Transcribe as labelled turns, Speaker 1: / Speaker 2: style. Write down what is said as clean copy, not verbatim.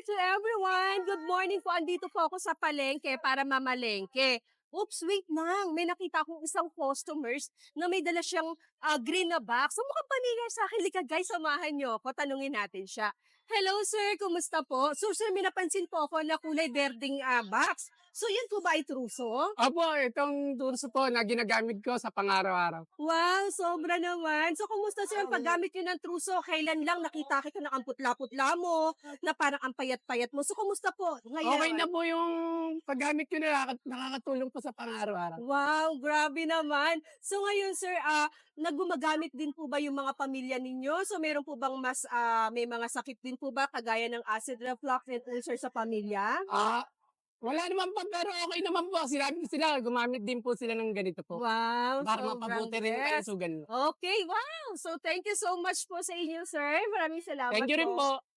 Speaker 1: to everyone! Good morning po. Andito po ako sa palengke para mamalengke. Oops, wait lang. May nakita akong isang customers na may dala siyang green na box. So mukhang pamilya sa akin. Lika guys, samahan niyo ako. Tanungin natin siya. Hello sir, kumusta po? So sir, may napansin po ako na kulay berdeng box. So yan po ba ay truso?
Speaker 2: Opo, itong tools po na ginagamit ko sa pang-araw-araw.
Speaker 1: Wow, sobra naman. So, kumusta sir ang paggamit niyo ng truso? Kailan lang nakita kita na ang putla-putla mo, na parang ang payat-payat mo. So, kumusta po
Speaker 2: Okay
Speaker 1: ngayon?
Speaker 2: na po yung paggamit ko na nakakatulong po sa pang-araw-araw.
Speaker 1: Wow, grabe naman. So, ngayon sir, naggumagamit din po ba yung mga pamilya ninyo? So, meron po bang may mga sakit din po ba kagaya ng acid reflux and ulcer sa pamilya?
Speaker 2: Wala naman po pero okey naman po. Sinabi ko sila gumamit din po sila ng ganito po
Speaker 1: Wow,
Speaker 2: para
Speaker 1: sobrang
Speaker 2: mapabuti rin yung
Speaker 1: blessed.
Speaker 2: kalusugan mo.
Speaker 1: Okay, wow. So, thank you so much po sa inyo, sir. Maraming salamat
Speaker 2: Thank you rin
Speaker 1: po.
Speaker 2: po.